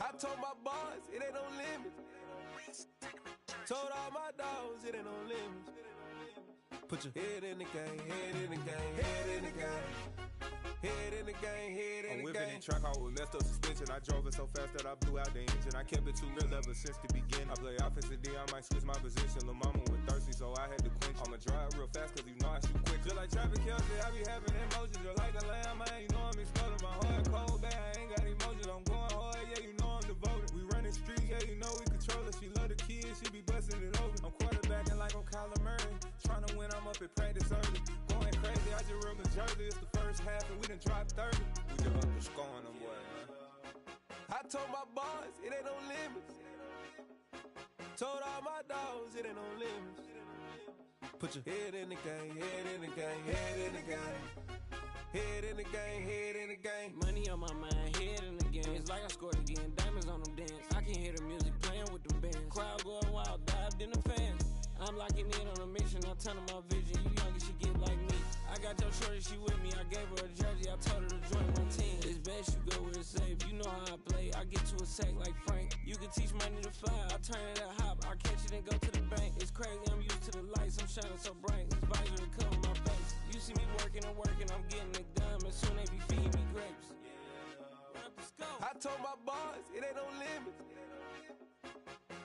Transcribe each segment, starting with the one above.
I told my boys it ain't no limits. Told all my dogs it ain't no limits. Put your head in the game, head in the game, head in the game. Head in the game, head in the game. I'm whipping in track, I was messed up suspension. I drove it so fast that I blew out the engine. I kept it too real ever since the beginning. I play offensive D, I might switch my position. Lil' mama was thirsty, so I had to quench. I'ma drive real fast, cause you know I shoot quick. Just like traffic Kelsey, I be having emotions. Just like a lamb, man, you know I'm exploding. My heart cold, bad, I ain't got emotions. I'm going hard, yeah, you know I'm devoted. We running streets, yeah, you know we control it. She love the kids, she be busting it over. I'm quarterbacking like I'm Kyler Murray. Trying to win, I'm up at practice early. Going crazy, I just real Jersey. It's the first half and we done dropped 30. We just up the scoring them, boy, man. I told my boys it ain't no limits. Told all my dogs it ain't no limits. Put your head in the game, head in the game, head in the game. Head in the game, head in the game. Money on my mind, head in the game. It's like I scored again, diamonds on them dance. I can hear the music playing with them bands. Crowd going wild, dived in the fans. I'm locking in on a mission, I'm telling my vision. You young and she get like me. I got your shorty, she with me. I gave her a jersey, I told her to join my team. It's best you go where it's safe. You know how I play. I get to a sack like Frank. You can teach money to fly. I turn it at hop. I catch it and go to the bank. It's crazy, I'm used to the lights. I'm shining so bright. This visor to cover my face. You see me working and working. I'm getting it done. And soon they be feeding me grapes. I told my boys it ain't no limits.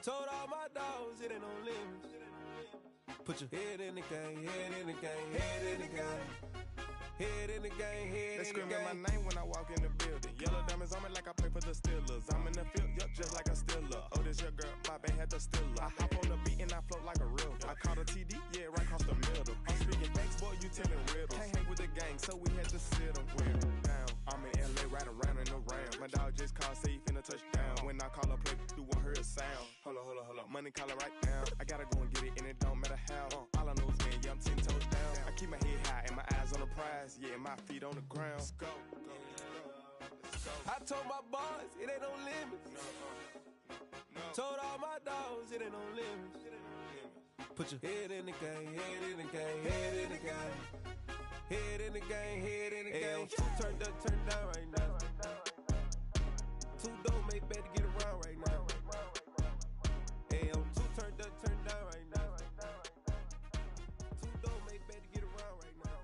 Told all my dogs it ain't no limits. Put your head in the game, head in the game, head in the game. Head in the game, head in the game. They screaming my name when I walk in the building. Yellow diamonds on me like I play for the Steelers. I'm in the field, yup, just like a Steeler. Oh, this your girl, my band had the Steeler. I hop on the beat and I float like a river. I caught a TD, yeah, right across the middle. I'm speaking thanks, boy, you telling riddles. Can't hang with the gang, so we had to sit them down. I'm in LA, right around and around. My dog just called, say he finna touchdown. When I call a play, do want her a sound. Hold up, money calling right now. I gotta go and get it, and it don't matter how. All I know is, man, yeah, I'm 10 toes down. I keep my head high and my eyes on the prize. Yeah, my feet on the ground. Let's go. I told my boys it ain't no limits. Told all my dogs it ain't no limits. Put your head in the game, head in the game, head in the game. Head in the game, head in the game. Two turned up, turned down right now. Two don't make better get around right now. Hey, I'm two turned up, turned down right now. Two don't make better get around right now.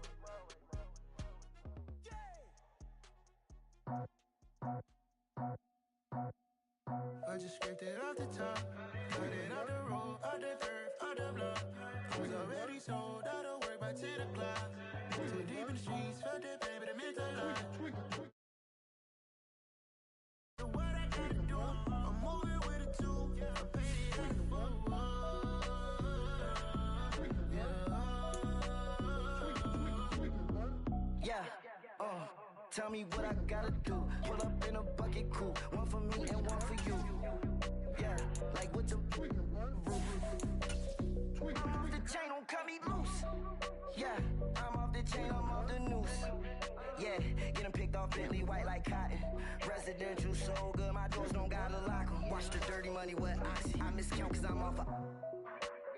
I just scraped it off the top, cut it off the road, out the curve, out the block. I was already sold, out of work by 10 o'clock. Too deep in the streets, felt that pain, but it meant a lot. So what I gotta do, I'm moving with a two. I paid it out the book. Yeah, tell me what I gotta do. Pull up in a bucket coupe, one for me and one for you. Yeah, like with the roof. I'm off the chain, don't cut me loose. Yeah, I'm off the chain, I'm off the noose. Yeah, getting picked off Bentley white like cotton. Residential so good, my doors don't gotta lock 'em. Watch the dirty money with Oxy. I miscount cause I'm off a.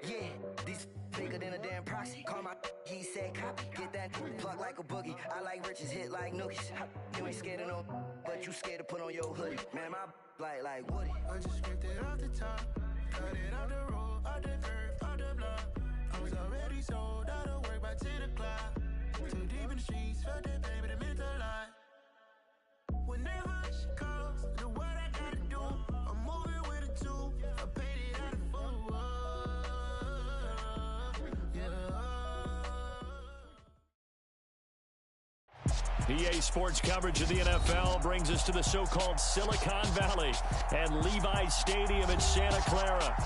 Yeah, these bigger than a damn proxy. Call my he said copy. Get that plug like a boogie. I like riches, hit like nookies. You ain't scared of no, but you scared to put on your hoodie. Man, my like Woody. I just scraped it off the top, cut it off the road, out the curve, out the block. I was already sold, out of work by 10 o'clock. Too deep in the streets, felt that pain, but it meant a lot. Whenever she calls, do what I gotta do. I'm moving with a two. I paid it out of full. EA Sports coverage of the NFL brings us to the so-called Silicon Valley and Levi's Stadium in Santa Clara.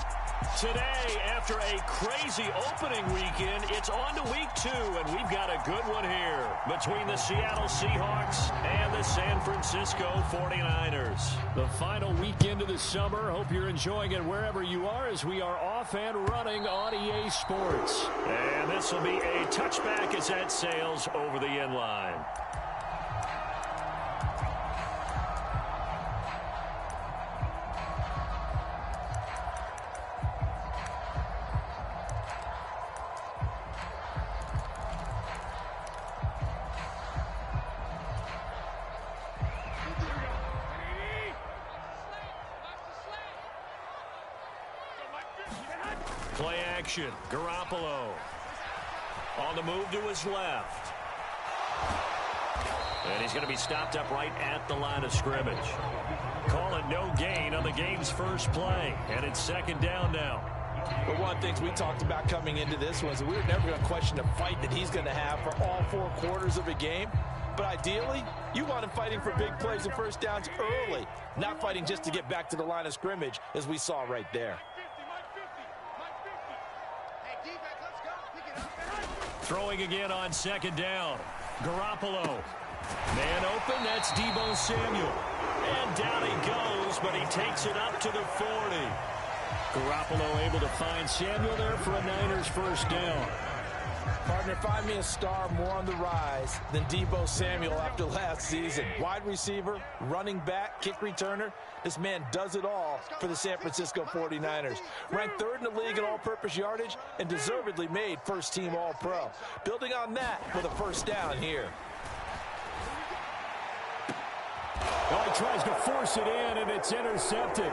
Today, after a crazy opening weekend, it's on to week 2, and we've got a good one here between the Seattle Seahawks and the San Francisco 49ers. The final weekend of the summer. Hope you're enjoying it wherever you are as we are off and running on EA Sports. And this will be a touchback as that sails over the end line. Play action. Garoppolo on the move to his left. And he's going to be stopped up right at the line of scrimmage. Call it no gain on the game's first play. And it's second down now. But one of the things we talked about coming into this was we were never going to question the fight that he's going to have for all 4 quarters of a game. But ideally, you want him fighting for big plays and first downs early, not fighting just to get back to the line of scrimmage, as we saw right there. Throwing again on second down. Garoppolo. Man open, that's Deebo Samuel. And down he goes, but he takes it up to the 40. Garoppolo able to find Samuel there for a Niners first down. Partner, find me a star more on the rise than Deebo Samuel after last season. Wide receiver, running back, kick returner. This man does it all for the San Francisco 49ers. Ranked 3rd in the league in all-purpose yardage and deservedly made first-team All-Pro. Building on that with a first down here. Oh, he tries to force it in, and it's intercepted.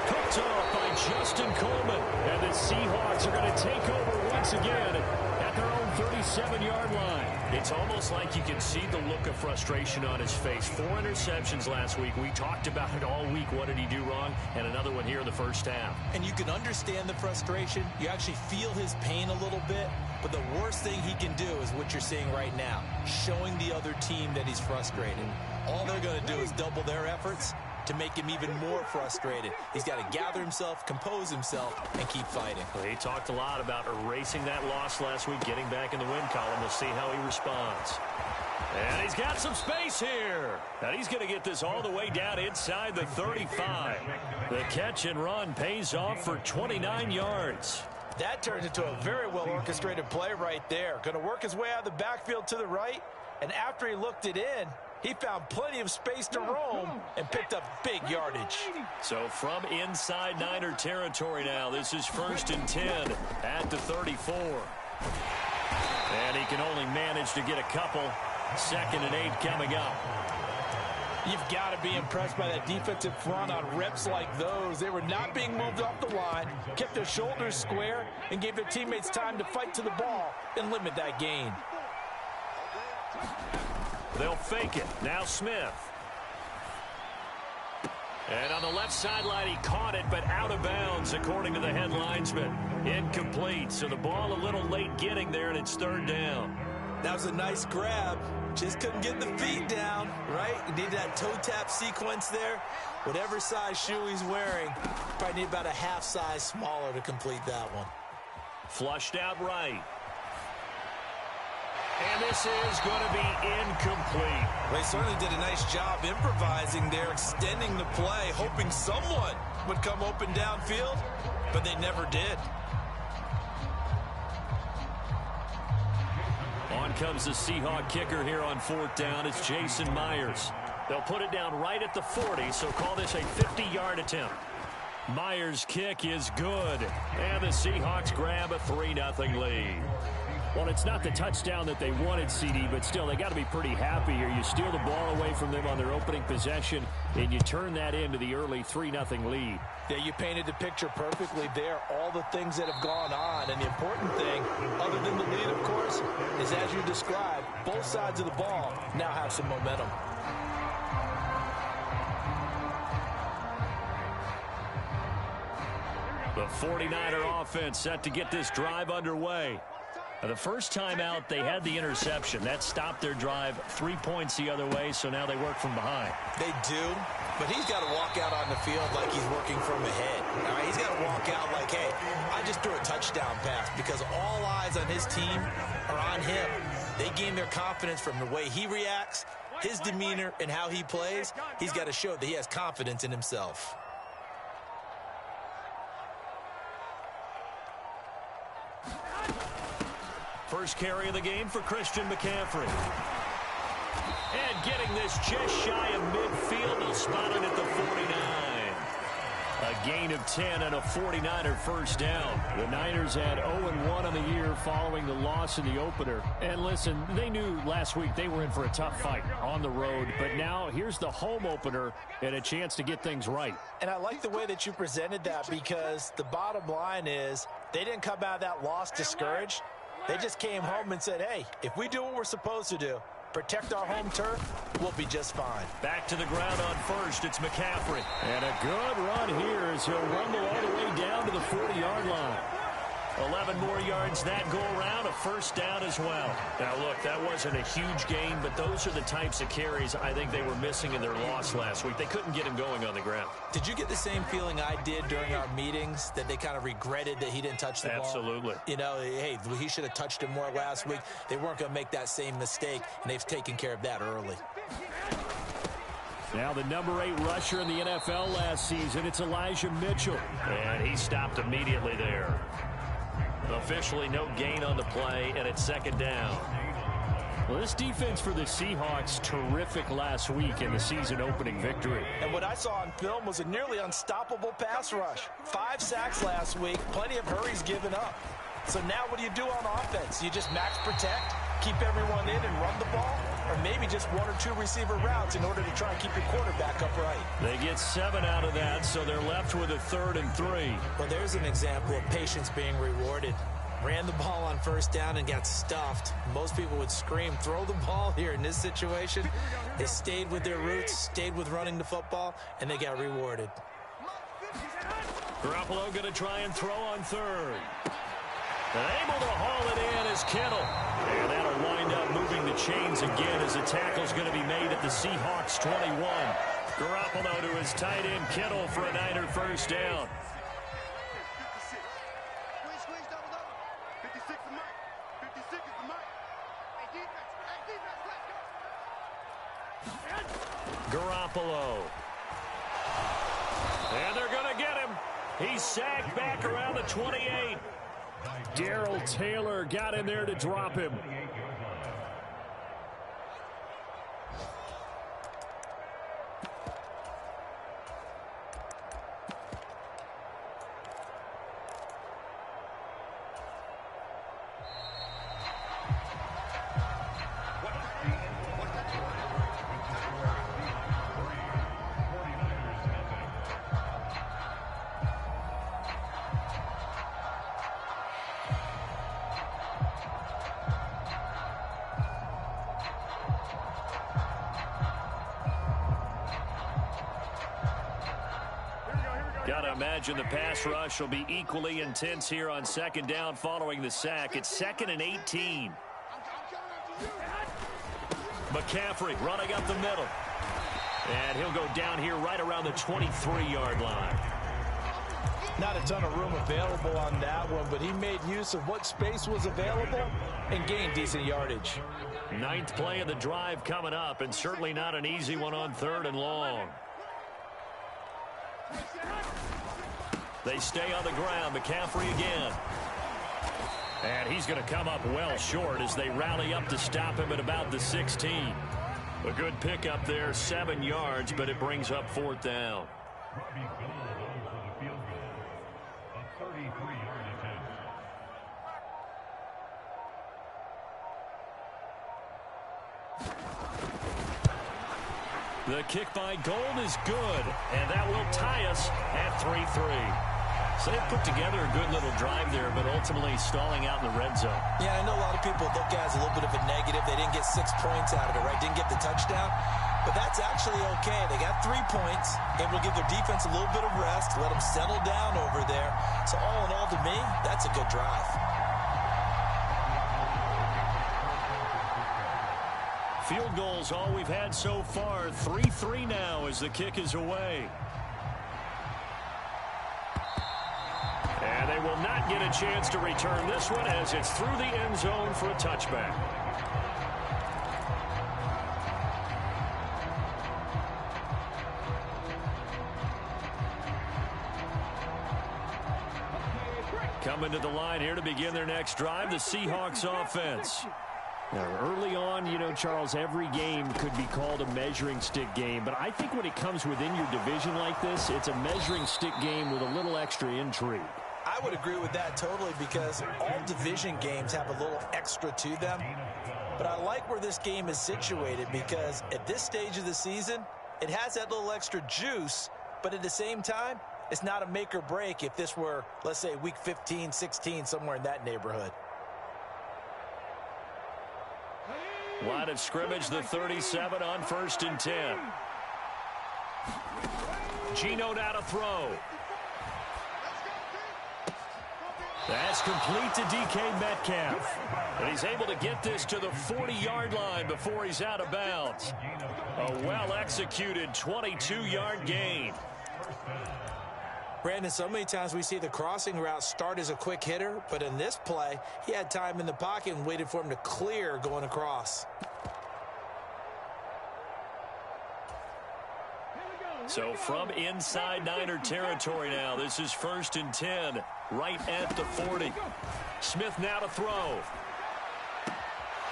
Picked off by Justin Coleman. And the Seahawks are going to take over once again at their own 37-yard line. It's almost like you can see the look of frustration on his face. 4 interceptions last week. We talked about it all week. What did he do wrong? And another one here in the first half. And you can understand the frustration. You actually feel his pain a little bit. But the worst thing he can do is what you're seeing right now, showing the other team that he's frustrated. All they're going to do is double their efforts to make him even more frustrated. He's got to gather himself, compose himself, and keep fighting. Well, he talked a lot about erasing that loss last week, getting back in the win column. We'll see how he responds. And he's got some space here. And he's going to get this all the way down inside the 35. The catch and run pays off for 29 yards. That turns into a very well-orchestrated play right there. Going to work his way out of the backfield to the right. And after he looked it in, he found plenty of space to roam and picked up big yardage. So from inside Niner territory now, this is 1st and 10 at the 34. And he can only manage to get a couple. 2nd and 8 coming up. You've got to be impressed by that defensive front on reps like those. They were not being moved off the line, kept their shoulders square, and gave their teammates time to fight to the ball and limit that gain. They'll fake it. Now Smith. And on the left sideline, he caught it, but out of bounds, according to the head linesman. Incomplete, so the ball a little late getting there, and it's 3rd down. That was a nice grab. Just couldn't get the feet down, right? You need that toe tap sequence there. Whatever size shoe he's wearing, probably need about a half size smaller to complete that one. Flushed out right. And this is going to be incomplete. They certainly did a nice job improvising there, extending the play, hoping someone would come open downfield, but they never did. On comes the Seahawk kicker here on 4th down. It's Jason Myers. They'll put it down right at the 40, so call this a 50-yard attempt. Myers' kick is good, and the Seahawks grab a 3-0 lead. Well, it's not the touchdown that they wanted, CD, but still, they got to be pretty happy here. You steal the ball away from them on their opening possession, and you turn that into the early 3-0 lead. Yeah, you painted the picture perfectly there. All the things that have gone on, and the important thing, other than the lead, of course, is as you described, both sides of the ball now have some momentum. The 49er offense set to get this drive underway. The first time out, they had the interception. That stopped their drive 3 points the other way, so now they work from behind. They do, but he's got to walk out on the field like he's working from ahead. All right, he's got to walk out like, hey, I just threw a touchdown pass, because all eyes on his team are on him. They gain their confidence from the way he reacts, his demeanor, and how he plays. He's got to show that he has confidence in himself. First carry of the game for Christian McCaffrey. And getting this just shy of midfield, they'll spot it at the 49. A gain of 10 and a 49er first down. The Niners had 0-1 on the year following the loss in the opener. And listen, they knew last week they were in for a tough fight on the road. But now here's the home opener and a chance to get things right. And I like the way that you presented that, because the bottom line is they didn't come out of that loss discouraged. They just came home and said, hey, if we do what we're supposed to do, protect our home turf, we'll be just fine. Back to the ground on first, it's McCaffrey. And a good run here as he'll rumble all the way down to the 40-yard line. 11 more yards that go around, a first down as well. Now, look, that wasn't a huge gain, but those are the types of carries I think they were missing in their loss last week. They couldn't get him going on the ground. Did you get the same feeling I did during our meetings, that they kind of regretted that he didn't touch the ball? Absolutely. You know, hey, he should have touched it more last week. They weren't going to make that same mistake, and they've taken care of that early. Now the number 8 rusher in the NFL last season, it's Elijah Mitchell. And he stopped immediately there. Officially no gain on the play, and it's second down. Well, this defense for the Seahawks, terrific last week in the season-opening victory. And what I saw on film was a nearly unstoppable pass rush. 5 sacks last week, plenty of hurries given up. So now what do you do on offense? You just max protect, keep everyone in and run the ball, or maybe just 1 or 2 receiver routes in order to try and keep your quarterback upright. They get 7 out of that, so they're left with a 3rd and 3. Well, there's an example of patience being rewarded. Ran the ball on first down and got stuffed. Most people would scream, throw the ball here. In this situation, they stayed with their roots, stayed with running the football, and they got rewarded. Garoppolo going to try and throw on 3rd. Able to haul it in is Kittle. And that'll wind up moving the chains again as the tackle's going to be made at the Seahawks 21. Garoppolo to his tight end Kittle for a Niner first down. Garoppolo. And they're going to get him. He's sacked back around the 28. Darrell Taylor got in there to drop him. Gotta imagine the pass rush will be equally intense here on second down following the sack. It's 2nd and 18. McCaffrey running up the middle. And he'll go down here right around the 23-yard line. Not a ton of room available on that one, but he made use of what space was available and gained decent yardage. 9th play of the drive coming up, and certainly not an easy one on 3rd and long. They stay on the ground. McCaffrey again. And he's going to come up well short as they rally up to stop him at about the 16. A good pickup there, 7 yards, but it brings up 4th down. The kick by Gold is good, and that will tie us at 3-3. So they've put together a good little drive there, but ultimately stalling out in the red zone. Yeah, I know a lot of people look at it as a little bit of a negative. They didn't get 6 points out of it, right? Didn't get the touchdown. But that's actually okay. They got 3 points. It will give their defense a little bit of rest, let them settle down over there. So all in all, to me, that's a good drive. Field goals all we've had so far. 3-3 now as the kick is away. And they will not get a chance to return this one as it's through the end zone for a touchback. Coming to the line here to begin their next drive, the Seahawks offense. Now, early on, you know, Charles, every game could be called a measuring stick game. But I think when it comes within your division like this, it's a measuring stick game with a little extra intrigue. I would agree with that totally because all division games have a little extra to them. But I like where this game is situated because at this stage of the season, it has that little extra juice. But at the same time, it's not a make or break if this were, let's say, week 15, 16, somewhere in that neighborhood. Line of scrimmage, the 37 on 1st and 10. Geno now to throw. That's complete to DK Metcalf. And he's able to get this to the 40-yard line before he's out of bounds. A well-executed 22-yard gain. Brandon, so many times we see the crossing route start as a quick hitter, but in this play, he had time in the pocket and waited for him to clear going across. So from inside Niner territory now, this is 1st and 10, right at the 40. Smith now to throw.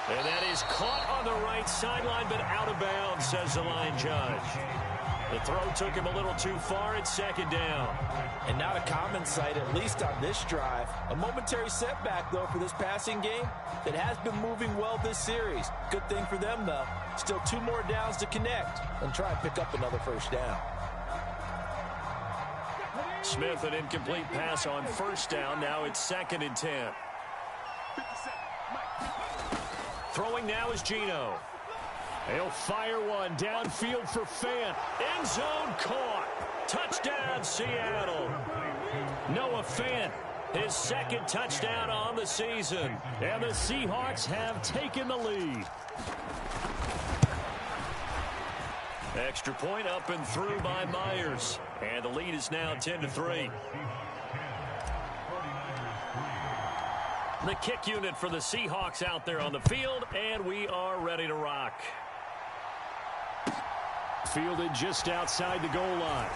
And that is caught on the right sideline, but out of bounds, says the line judge. The throw took him a little too far at 2nd down. And not a common sight, at least on this drive. A momentary setback, though, for this passing game that has been moving well this series. Good thing for them, though. Still 2 more downs to connect and try and pick up another 1st down. Smith, an incomplete pass on 1st down. Now it's 2nd and 10. Throwing now is Geno. He'll fire one downfield for Fant. End zone caught. Touchdown, Seattle. Noah Fant, his 2nd touchdown on the season. And the Seahawks have taken the lead. Extra point up and through by Myers. And the lead is now 10-3. The kick unit for the Seahawks out there on the field, and we are ready to rock. Fielded just outside the goal line.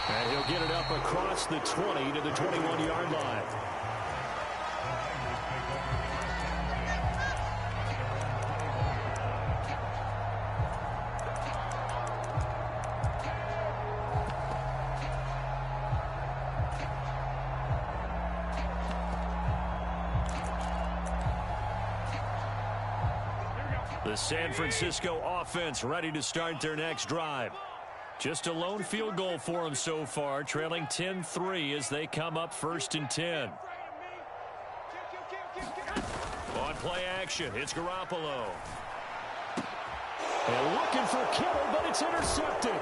And he'll get it up across the 20 to the 21-yard line. The San Francisco offense ready to start their next drive. Just a lone field goal for them so far, trailing 10-3 as they come up 1st and 10. On play action, it's Garoppolo. And looking for Kittle, but it's intercepted.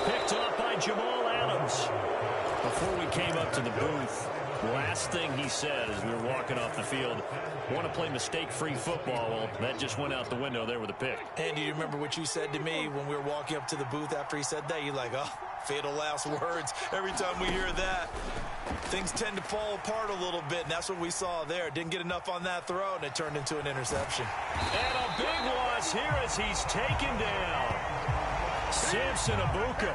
Picked off by Jamal Adams. Before we came up to the booth, last thing he said as we were walking off the field, want to play mistake-free football. Well, that just went out the window there with a pick. And do you remember what you said to me when we were walking up to the booth after he said that? You're like, oh, fatal last words. Every time we hear that, things tend to fall apart a little bit, and that's what we saw there. Didn't get enough on that throw, and it turned into an interception. And a big loss here as he's taken down. Samson Abuka.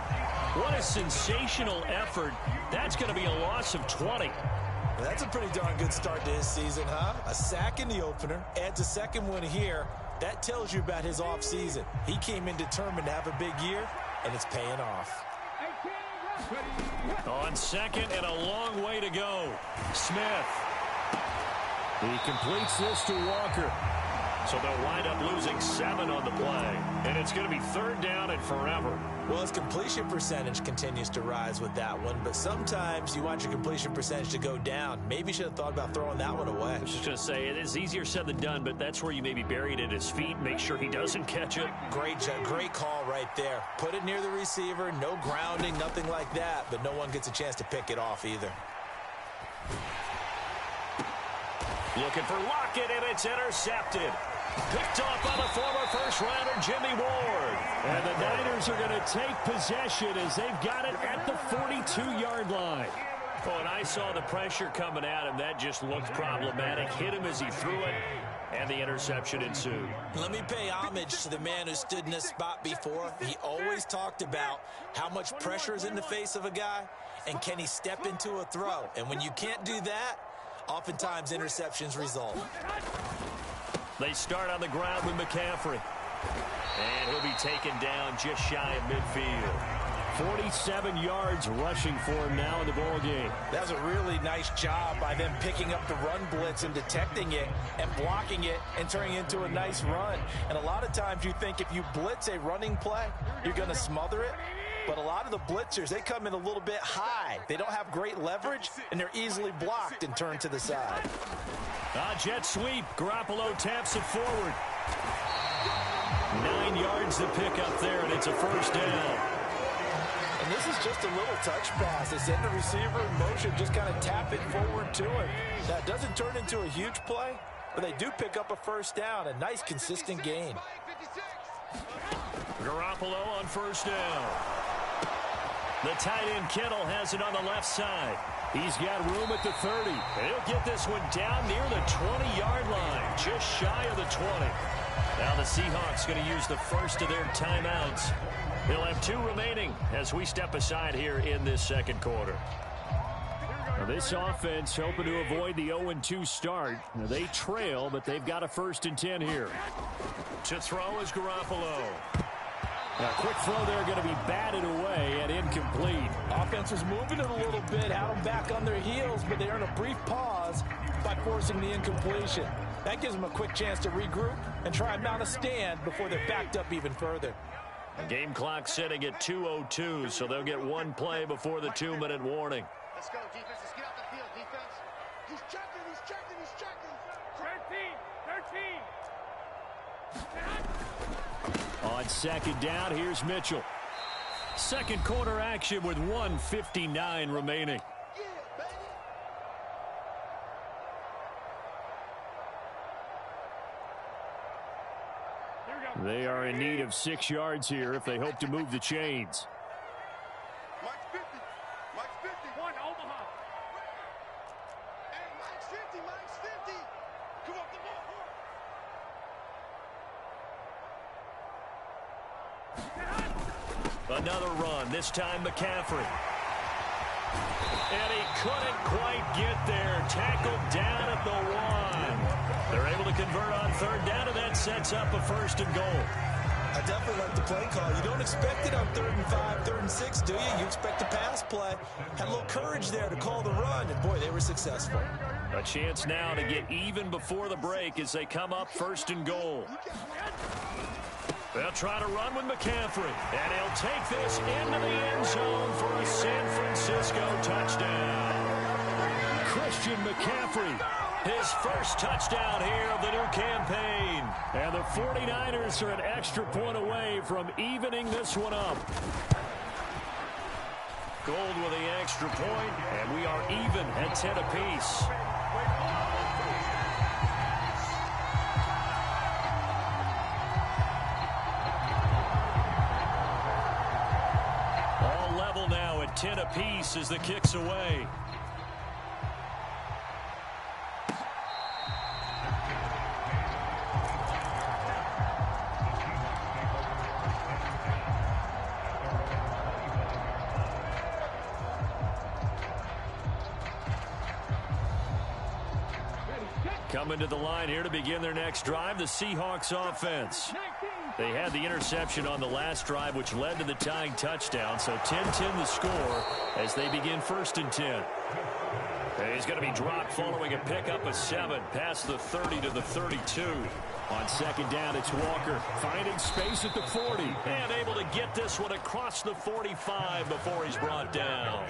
What a sensational effort. That's going to be a loss of 20. That's a pretty darn good start to his season, huh? A sack in the opener, adds a 2nd one here. That tells you about his offseason. He came in determined to have a big year, and it's paying off. On 2nd and a long way to go. Smith. He completes this to Walker. So they'll wind up losing 7 on the play. And it's going to be 3rd down and forever. Well, his completion percentage continues to rise with that one, but sometimes you want your completion percentage to go down. Maybe you should have thought about throwing that one away. I was just going to say, it is easier said than done, but that's where you maybe bury it at his feet, make sure he doesn't catch it. Great call right there. Put it near the receiver, no grounding, nothing like that, but no one gets a chance to pick it off either. Looking for Lockett, and it's intercepted. Picked off by the former first-rounder Jimmy Ward. And the Niners are going to take possession as they've got it at the 42-yard line. Oh, and I saw the pressure coming at him. That just looked problematic. Hit him as he threw it, and the interception ensued. Let me pay homage to the man who stood in this spot before. He always talked about how much pressure is in the face of a guy, and can he step into a throw. And when you can't do that, oftentimes interceptions result. They start on the ground with McCaffrey. And he'll be taken down just shy of midfield. 47 yards rushing for him now in the ball game. That was a really nice job by them picking up the run blitz and detecting it and blocking it and turning it into a nice run. And a lot of times you think if you blitz a running play, you're going to smother it. But a lot of the blitzers, they come in a little bit high. They don't have great leverage, and they're easily blocked and turned to the side. Jet sweep. Garoppolo taps it forward. 9 yards to pick up there, and it's a first down. And this is just a little touch pass. They send the receiver in motion, just kind of tap it forward to him. That doesn't turn into a huge play, but they do pick up a first down. A nice, consistent gain. Garoppolo on first down. The tight end Kittle has it on the left side. He's got room at the 30. And he'll get this one down near the 20-yard line, just shy of the 20. Now the Seahawks going to use the first of their timeouts. They'll have 2 remaining as we step aside here in this second quarter. Now this offense hoping to avoid the 0-2 start. Now they trail, but they've got a 1st and 10 here. To throw is Garoppolo. Now, quick throw there going to be batted away and incomplete. Offense was moving it a little bit, had them back on their heels, but they earn a brief pause by forcing the incompletion. That gives them a quick chance to regroup and try and mount a stand before they're backed up even further. Game clock sitting at 2:02, so they'll get 1 play before the 2-minute warning. Let's go, defense. Let's get out the field, defense. He's checking, he's checking, he's checking. 13. On second down, here's Mitchell. Second quarter action with 1:59 remaining. They are in need of 6 yards here if they hope to move the chains. Mike's 50. Mike's 50. One, Omaha. Hey, Mike's 50. Mike's 50. Come up the ball. Another run, this time McCaffrey. And he couldn't quite get there. Tackled down at the 1. They're able to convert on third down, and that sets up a 1st and goal. I definitely like the play call. You don't expect it on 3rd and 5, 3rd and 6, do you? You expect a pass play. Had a little courage there to call the run, and boy, they were successful. A chance now to get even before the break as they come up 1st and goal. They'll try to run with McCaffrey, and he'll take this into the end zone for a San Francisco touchdown. Christian McCaffrey, his first touchdown here of the new campaign. And the 49ers are an extra point away from evening this one up. Gold with the extra point, and we are even at 10 apiece. All level now at 10 apiece as the kick's away. Coming to the line here to begin their next drive, the Seahawks offense. They had the interception on the last drive, which led to the tying touchdown. So 10-10 the score as they begin 1st and 10. And he's going to be dropped following a pickup of 7 past the 30 to the 32. On second down, it's Walker finding space at the 40 and able to get this one across the 45 before he's brought down.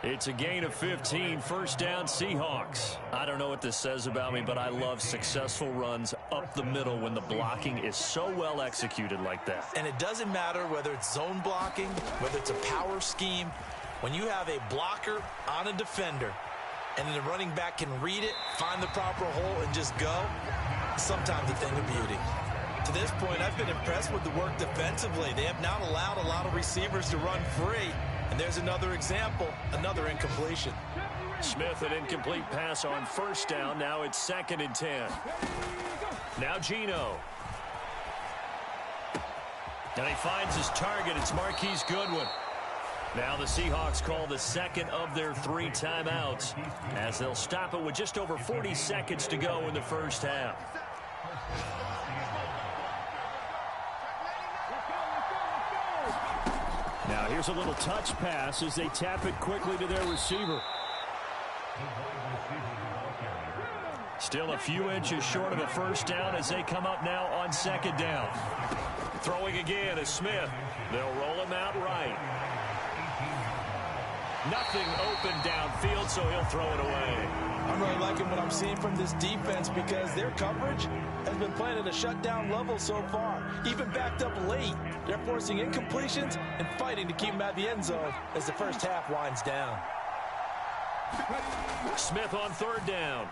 It's a gain of 15, 1st down Seahawks. I don't know what this says about me, but I love successful runs up the middle when the blocking is so well executed like that. And it doesn't matter whether it's zone blocking, whether it's a power scheme. When you have a blocker on a defender and the running back can read it, find the proper hole, and just go, sometimes a thing of beauty. To this point, I've been impressed with the work defensively. They have not allowed a lot of receivers to run free. And there's another example, another incompletion. Smith, an incomplete pass on 1st down. Now it's 2nd and 10. Now Geno. And he finds his target. It's Marquise Goodwin. Now the Seahawks call the 2nd of their 3 timeouts as they'll stop it with just over 40 seconds to go in the 1st half. Now here's a little touch pass as they tap it quickly to their receiver. Still a few inches short of a first down as they come up now on second down. Throwing again is Smith. They'll roll him out right. Nothing open downfield, so he'll throw it away. I'm really liking what I'm seeing from this defense because their coverage has been playing at a shutdown level so far. Even backed up late, they're forcing incompletions and fighting to keep them out of the end zone as the first half winds down. Smith on third down.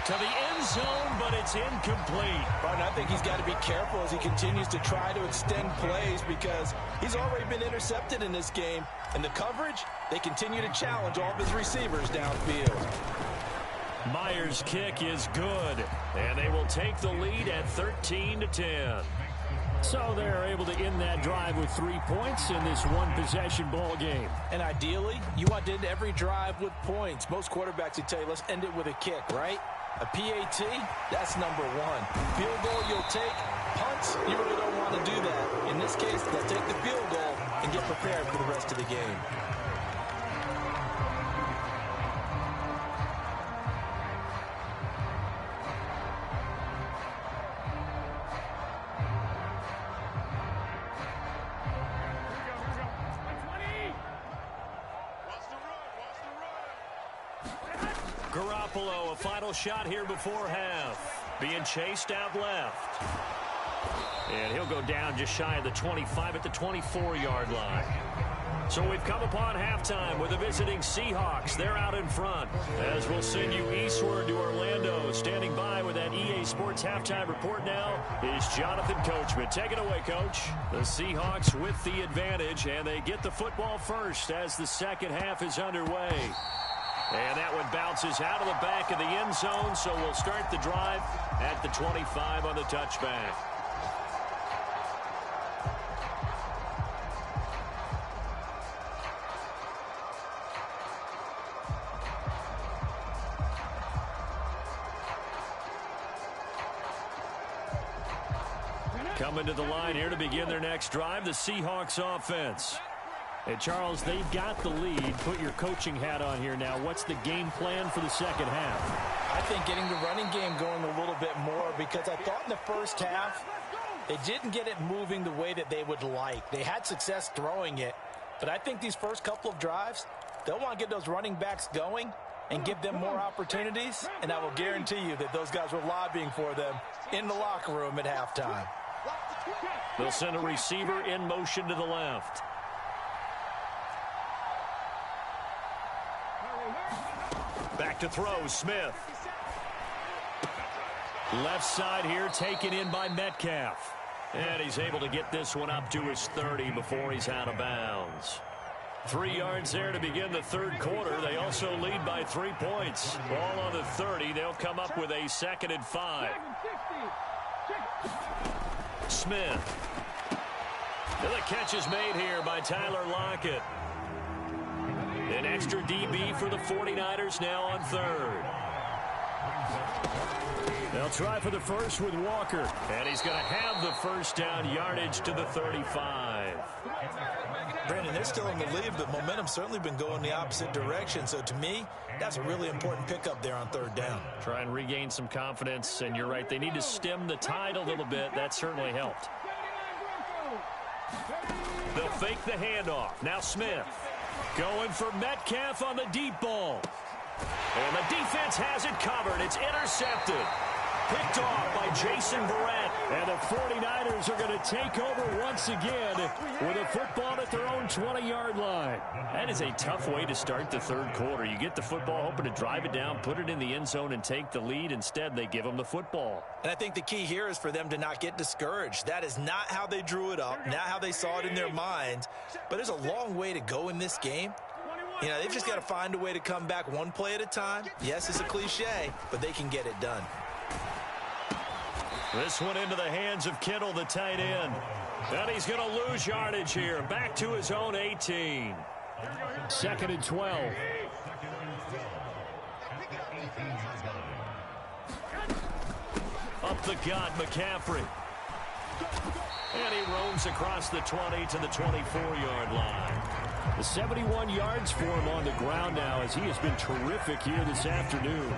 To the end zone, but it's incomplete. Barton, I think he's got to be careful as he continues to try to extend plays because he's already been intercepted in this game. And the coverage, they continue to challenge all of his receivers downfield. Myers' kick is good, and they will take the lead at 13-10. So they're able to end that drive with 3 points in this one-possession ball game. And ideally, you want to end every drive with points. Most quarterbacks would tell you, let's end it with a kick, right? A PAT, that's number one. Field goal you'll take. Punts, you really don't want to do that. In this case, they'll take the field goal and get prepared for the rest of the game. Garoppolo, a final shot here before half. Being chased out left. And he'll go down just shy of the 25 at the 24-yard line. So we've come upon halftime with the visiting Seahawks. They're out in front. As we'll send you eastward to Orlando. Standing by with that EA Sports halftime report now is Jonathan Coachman. Take it away, Coach. The Seahawks with the advantage, and they get the football first as the second half is underway. And that one bounces out of the back of the end zone, so we'll start the drive at the 25 on the touchback. Coming to the line here to begin their next drive, the Seahawks offense. Hey, Charles, they've got the lead. Put your coaching hat on here now. What's the game plan for the second half? I think getting the running game going a little bit more because I thought in the first half they didn't get it moving the way that they would like. They had success throwing it, but I think these first couple of drives, they'll want to get those running backs going and give them more opportunities, and I will guarantee you that those guys were lobbying for them in the locker room at halftime. They'll send a receiver in motion to the left. Back to throw, Smith. Left side here taken in by Metcalf. And he's able to get this one up to his 30 before he's out of bounds. 3 yards there to begin the third quarter. They also lead by 3 points. Ball on the 30. They'll come up with a 2nd and 5. Smith. And the catch is made here by Tyler Lockett. An extra DB for the 49ers now on third. They'll try for the first with Walker. And he's going to have the first down yardage to the 35. Brandon, they're still in the lead, but momentum's certainly been going the opposite direction. So to me, that's a really important pickup there on third down. Try and regain some confidence. And you're right, they need to stem the tide a little bit. That certainly helped. They'll fake the handoff. Now Smith. Going for Metcalf on the deep ball. And the defense has it covered. It's intercepted. Picked off by Jason Verrett. And the 49ers are going to take over once again with a football at their own 20-yard line. That is a tough way to start the third quarter. You get the football, hoping to drive it down, put it in the end zone, and take the lead. Instead, they give them the football. And I think the key here is for them to not get discouraged. That is not how they drew it up, not how they saw it in their minds. But there's a long way to go in this game. You know, they've just got to find a way to come back one play at a time. Yes, it's a cliche, but they can get it done. This one into the hands of Kittle, the tight end. And he's going to lose yardage here. Back to his own 18. 2nd and 12. Up the gut, McCaffrey. And he roams across the 20 to the 24-yard line. The 71 yards for him on the ground now, as he has been terrific here this afternoon.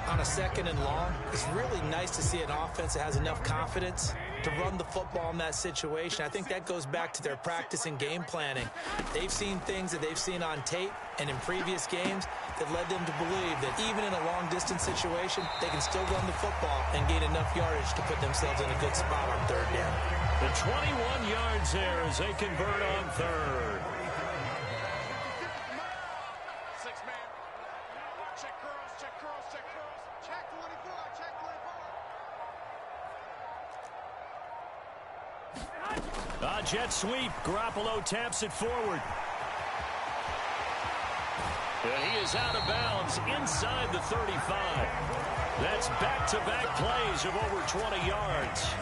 On a 2nd and long, it's really nice to see an offense that has enough confidence to run the football in that situation. I think that goes back to their practice and game planning. They've seen things that they've seen on tape and in previous games that led them to believe that even in a long-distance situation, they can still run the football and gain enough yardage to put themselves in a good spot on 3rd down. The 21 yards there as they convert on 3rd. Jet sweep. Garoppolo taps it forward. And he is out of bounds inside the 35. That's back-to-back plays of over 20 yards.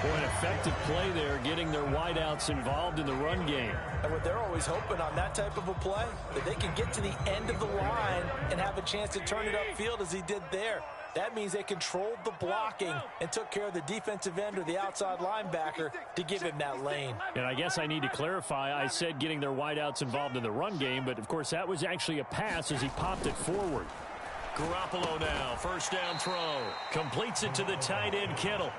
Boy, an effective play there, getting their wideouts involved in the run game. And what they're always hoping on that type of a play, that they can get to the end of the line and have a chance to turn it upfield as he did there. That means they controlled the blocking and took care of the defensive end or the outside linebacker to give him that lane. And I guess I need to clarify, I said getting their wideouts involved in the run game, but of course that was actually a pass as he popped it forward. Garoppolo now, 1st down throw. Completes it to the tight end, Kittle.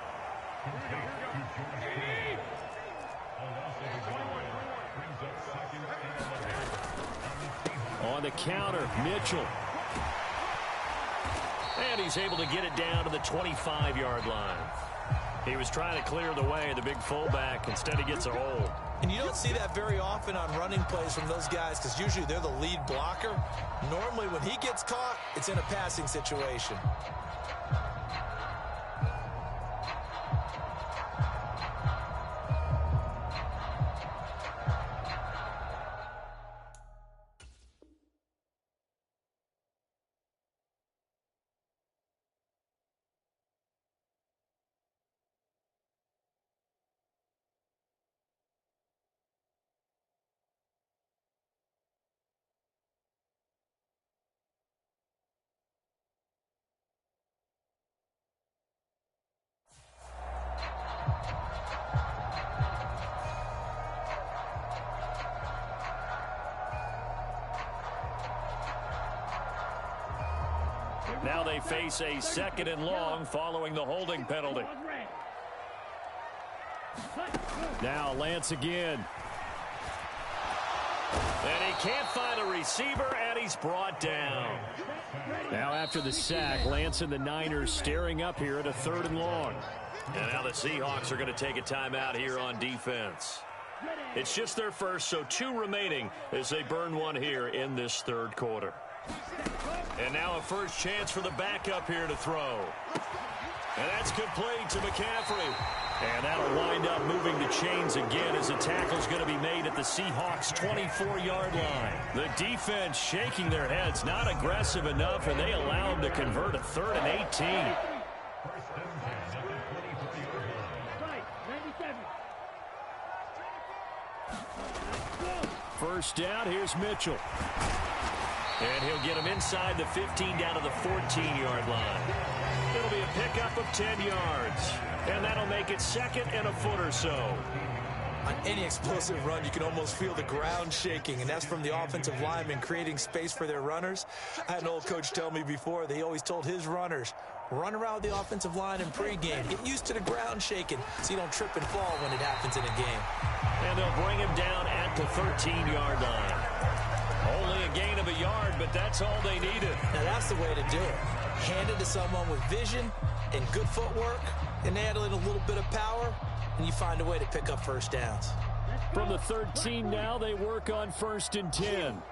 On the counter, Mitchell. And he's able to get it down to the 25-yard line. He was trying to clear the way, the big fullback. Instead, he gets a hold. And you don't see that very often on running plays from those guys because usually they're the lead blocker. Normally, when he gets caught, it's in a passing situation. Now they face a 2nd and long following the holding penalty. Now Lance again. And he can't find a receiver, and he's brought down. Now after the sack, Lance and the Niners staring up here at a 3rd and long. And now the Seahawks are going to take a timeout here on defense. It's just their first, so 2 remaining as they burn one here in this 3rd quarter. And now a first chance for the backup here to throw. And that's complete to McCaffrey. And that'll wind up moving the chains again as the tackle's going to be made at the Seahawks' 24-yard line. The defense shaking their heads, not aggressive enough, and they allow them to convert a 3rd and 18. First down, here's Mitchell. And he'll get him inside the 15 down to the 14-yard line. It'll be a pickup of 10 yards. And that'll make it 2nd and a foot or so. On any explosive run, you can almost feel the ground shaking, and that's from the offensive linemen creating space for their runners. I had an old coach tell me before that he always told his runners, run around the offensive line in pregame. Get used to the ground shaking so you don't trip and fall when it happens in a game. And they'll bring him down at the 13-yard line. Only a gain of a yard, but that's all they needed. Now that's the way to do it. Hand it to someone with vision and good footwork, and add a little bit of power, and you find a way to pick up first downs. From the 13 now, they work on 1st and 10.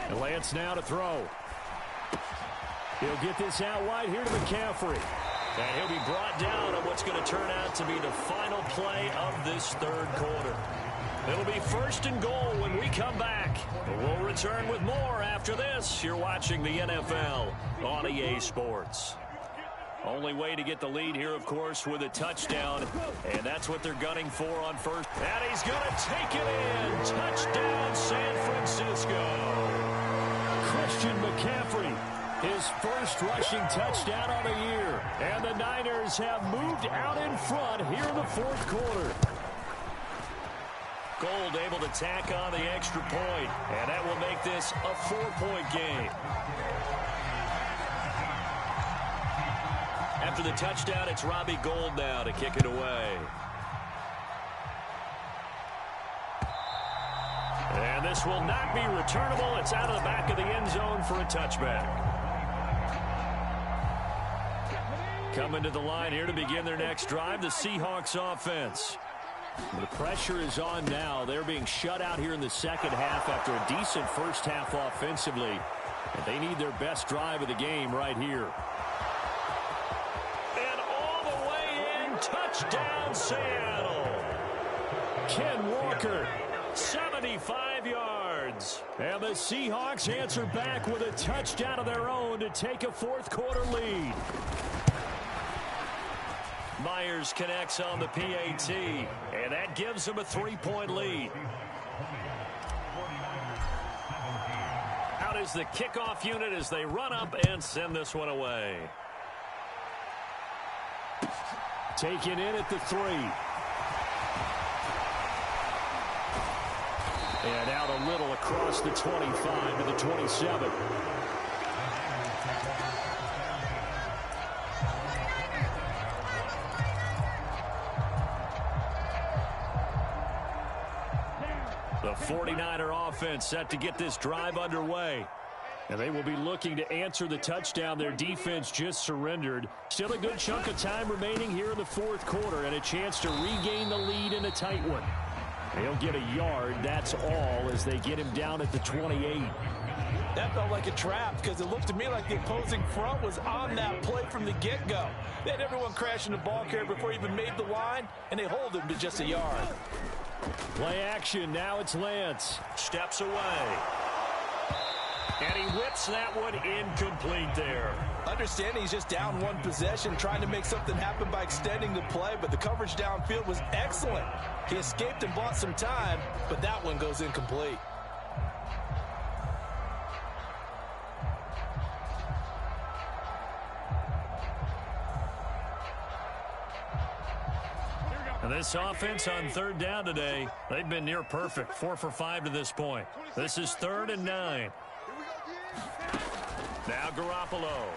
And Lance now to throw. He'll get this out wide here to McCaffrey. And he'll be brought down on what's going to turn out to be the final play of this 3rd quarter. It'll be 1st and goal when we come back. We'll return with more after this. You're watching the NFL on EA Sports. Only way to get the lead here, of course, with a touchdown. And that's what they're gunning for on first. And he's going to take it in. Touchdown, San Francisco. Christian McCaffrey, his first rushing touchdown of the year. And the Niners have moved out in front here in the fourth quarter. Gold able to tack on the extra point. And that will make this a 4-point game. After the touchdown, it's Robbie Gould now to kick it away. And this will not be returnable. It's out of the back of the end zone for a touchback. Coming to the line here to begin their next drive, the Seahawks offense. The pressure is on now. They're being shut out here in the second half after a decent first half offensively. And they need their best drive of the game right here. Touchdown, Seattle. Ken Walker, 75 yards. And the Seahawks answer back with a touchdown of their own to take a fourth quarter lead. Myers connects on the PAT, and that gives them a 3-point lead. Out is the kickoff unit as they run up and send this one away. Taken in at the 3. And out a little across the 25 to the 27. The 49er offense set to get this drive underway. And they will be looking to answer the touchdown their defense just surrendered. Still a good chunk of time remaining here in the fourth quarter and a chance to regain the lead in a tight one. They'll get a yard, that's all, as they get him down at the 28. That felt like a trap because it looked to me like the opposing front was on that play from the get-go. They had everyone crashing the ball carrier before he even made the line, and they hold him to just a yard. Play action, now it's Lance. Steps away. And he whips that one incomplete there. Understanding he's just down one possession, trying to make something happen by extending the play, but the coverage downfield was excellent. He escaped and bought some time, but that one goes incomplete. And this offense on third down today, they've been near perfect. 4 for 5 to this point. This is 3rd and 9. Now Garoppolo.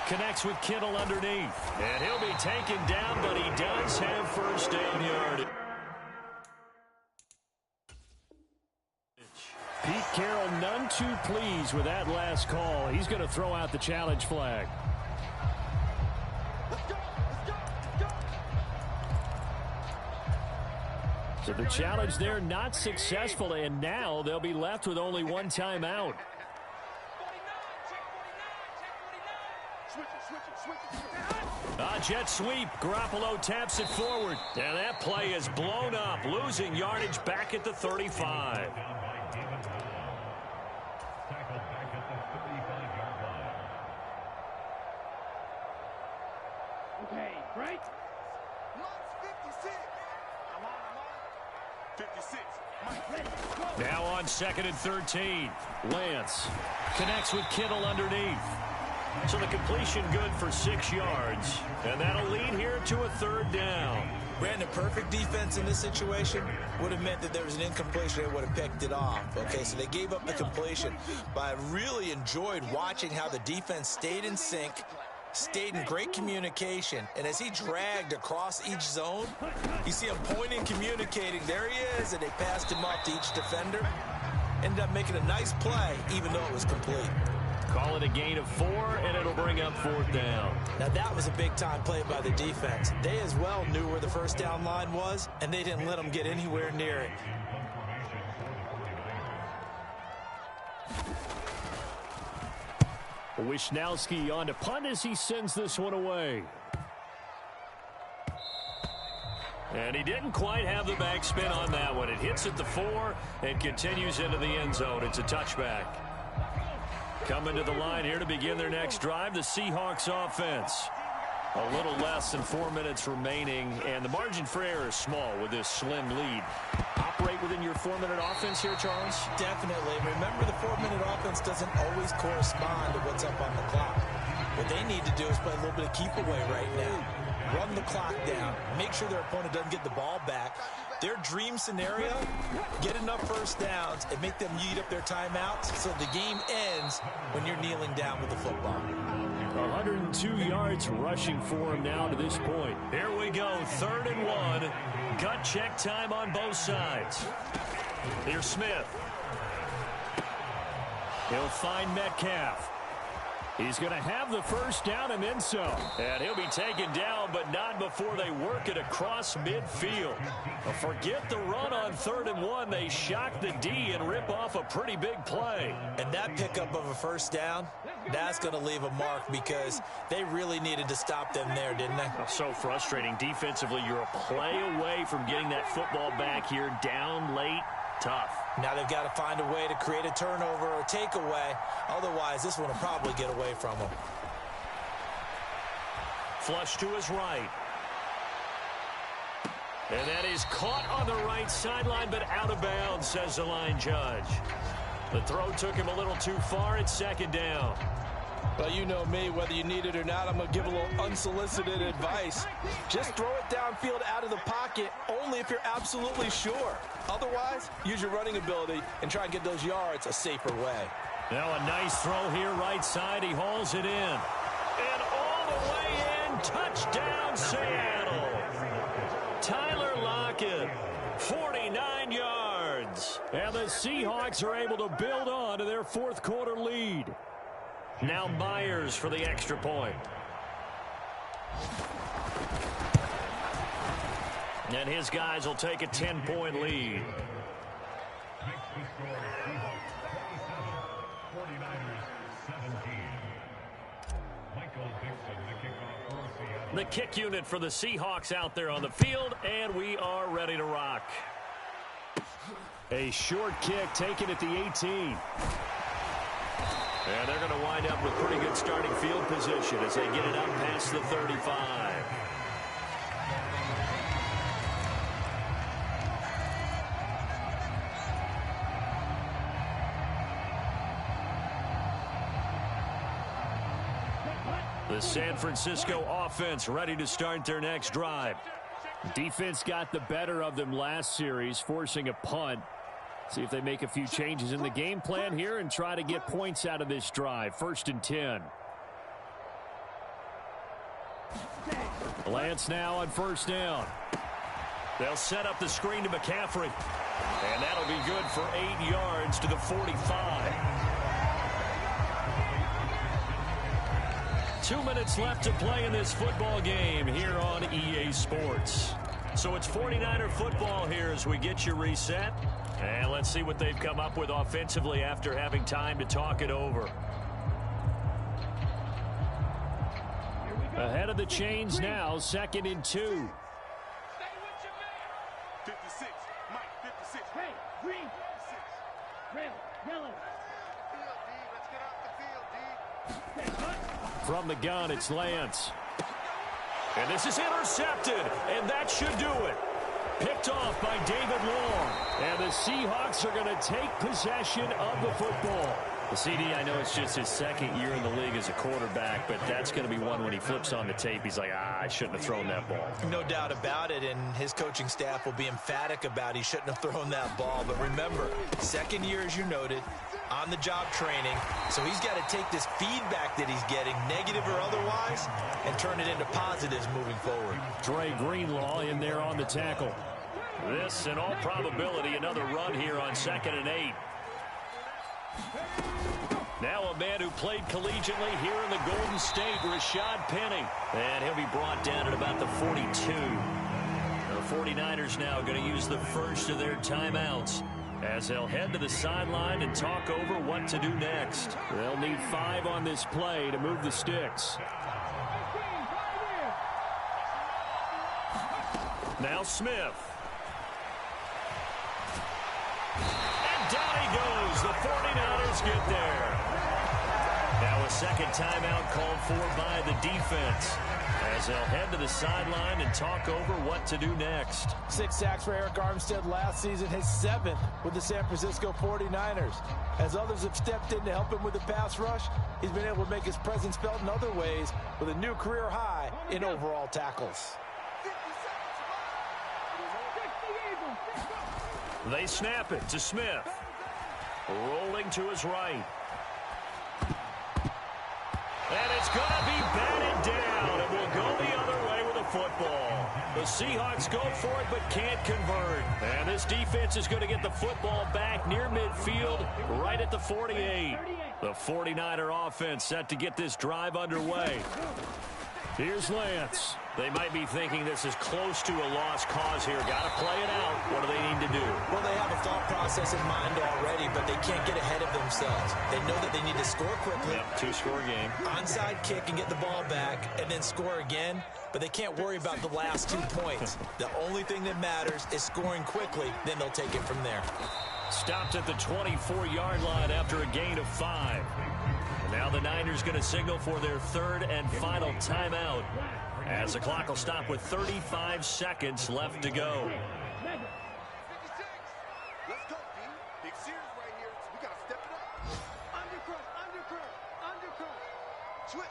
Connects with Kittle underneath. And he'll be taken down, but he does have first down yard. Pete Carroll none too pleased with that last call. He's going to throw out the challenge flag. So the challenge there not successful, and now they'll be left with only one timeout. Jet sweep. Garoppolo taps it forward. And that play is blown up, losing yardage back at the 35. Okay, break. 56. Now on 2nd and 13. Lance connects with Kittle underneath. So the completion good for 6 yards. And that'll lead here to a 3rd down. Brandon, perfect defense in this situation would have meant that there was an incompletion. They would have picked it off. Okay, so they gave up the completion. But I really enjoyed watching how the defense stayed in sync, stayed in great communication, and as he dragged across each zone, you see him pointing, communicating. There he is, and they passed him off to each defender. Ended up making a nice play, even though it was complete. Call it a gain of 4, and it'll bring up 4th down. Now, that was a big-time play by the defense. They as well knew where the first down line was, and they didn't let them get anywhere near it. Wisnowski on to punt as he sends this one away. And he didn't quite have the backspin on that one. It hits at the 4 and continues into the end zone. It's a touchback. Coming to the line here to begin their next drive, the Seahawks offense. A little less than 4 minutes remaining, and the margin for error is small with this slim lead. Operate within your 4-minute offense here, Charles? Definitely. Remember, the 4-minute offense doesn't always correspond to what's up on the clock. What they need to do is play a little bit of keep away right now. Run the clock down. Make sure their opponent doesn't get the ball back. Their dream scenario, get enough first downs and make them eat up their timeouts so the game ends when you're kneeling down with the football. 102 yards rushing for him now to this point. Here we go, 3rd and 1. Gut check time on both sides. Here's Smith. He'll find Metcalf. He's going to have the first down and then some. And he'll be taken down, but not before they work it across midfield. Forget the run on 3rd and 1. They shock the D and rip off a pretty big play. And that pickup of a first down, that's going to leave a mark because they really needed to stop them there, didn't they? So frustrating. Defensively, you're a play away from getting that football back here down late. Tough. Now they've got to find a way to create a turnover or takeaway. Otherwise, this one will probably get away from them. Flush to his right. And that is caught on the right sideline, but out of bounds, says the line judge. The throw took him a little too far. It's 2nd down. Well, you know me, whether you need it or not, I'm going to give a little unsolicited advice. Just throw it downfield out of the pocket only if you're absolutely sure. Otherwise, use your running ability and try and get those yards a safer way. Now a nice throw here right side. He hauls it in. And all the way in. Touchdown, Seattle. Tyler Lockett, 49 yards. And the Seahawks are able to build on to their 4th quarter lead. Now Myers for the extra point. And his guys will take a 10-point lead. The kick unit for the Seahawks out there on the field, and we are ready to rock. A short kick taken at the 18. And they're going to wind up with pretty good starting field position as they get it up past the 35. The San Francisco offense ready to start their next drive. Defense got the better of them last series, forcing a punt. See if they make a few changes in the game plan here and try to get points out of this drive. 1st and 10. Lance now on 1st down. They'll set up the screen to McCaffrey. And that'll be good for 8 yards to the 45. 2 minutes left to play in this football game here on EA Sports. So it's 49er football here as we get you reset. And let's see what they've come up with offensively after having time to talk it over. Ahead of the chains now, 2nd and 2. 56, Mike, 56. Hey, green. 56. Red, yellow. Let's get off the field, D. From the gun, it's Lance. And this is intercepted, and that should do it. Picked off by David Long. And the Seahawks are going to take possession of the football. The CD, I know it's just his 2nd year in the league as a quarterback, but that's going to be one when he flips on the tape. He's like, I shouldn't have thrown that ball. No doubt about it, and his coaching staff will be emphatic about he shouldn't have thrown that ball. But remember, 2nd year, as you noted, on-the-job training. So he's got to take this feedback that he's getting, negative or otherwise, and turn it into positives moving forward. Dre Greenlaw in there on the tackle. This, in all probability, another run here on 2nd and 8. Now a man who played collegiately here in the Golden State, Rashad Penny. And he'll be brought down at about the 42. The 49ers now going to use the first of their timeouts as they'll head to the sideline and talk over what to do next. They'll need 5 on this play to move the sticks. Now Smith. And down he goes. The 49ers get there. second timeout called for by the defense, as they'll head to the sideline and talk over what to do next. 6 sacks for Eric Armstead last season, his 7th with the San Francisco 49ers. As others have stepped in to help him with the pass rush, he's been able to make his presence felt in other ways with a new career high in overall tackles. They snap it to Smith. Rolling to his right. And it's going to be batted down. It will go the other way with a football. The Seahawks go for it but can't convert. And this defense is going to get the football back near midfield, right at the 48. The 49er offense set to get this drive underway. Here's Lance. They might be thinking this is close to a lost cause here. Got to play it out. What do they need to do? Well, they have a thought process in mind already, but they can't get ahead of themselves. They know that they need to score quickly. Yep, 2-score game. Onside kick and get the ball back and then score again, but they can't worry about the last 2 points. The only thing that matters is scoring quickly, then they'll take it from there. Stopped at the 24-yard line after a gain of 5. And now the Niners going to signal for their 3rd and final timeout, as the clock will stop with 35 seconds left to go. 56. Let's go, D. Big series right here. We got to step it up. Undercut. Switch.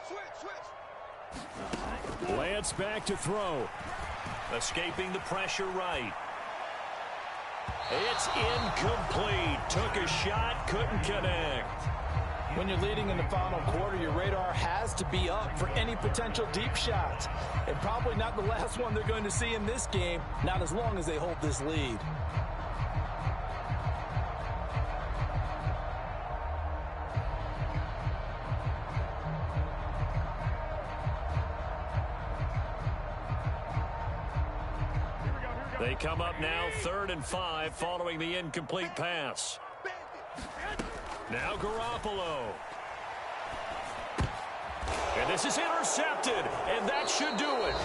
Lance back to throw. Escaping the pressure right. It's incomplete. Took a shot, couldn't connect. When you're leading in the final quarter, your radar has to be up for any potential deep shots. And probably not the last one they're going to see in this game, not as long as they hold this lead. They come up now 3rd and 5 following the incomplete pass. Now Garoppolo. And this is intercepted, and that should do it.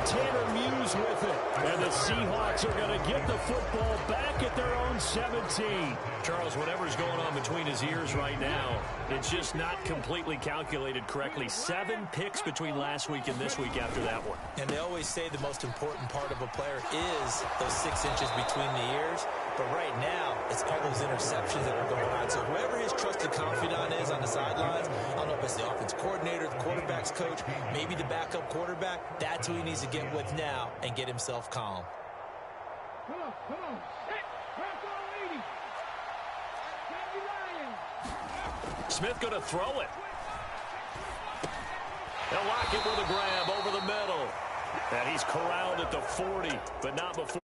Tanner Muse with it. And the Seahawks are going to get the football back at their own 17. Charles, whatever's going on between his ears right now, it's just not completely calculated correctly. 7 picks between last week and this week after that one. And they always say the most important part of a player is those 6 inches between the ears. But right now, it's all those interceptions that are going on. So whoever his trusted confidant is on the sidelines, I don't know if it's the offense coordinator, the quarterback's coach, maybe the backup quarterback, that's who he needs to get with now and get himself calm. Come on. Smith going to throw it. They'll lock it with a grab over the middle. And he's corralled at the 40, but not before.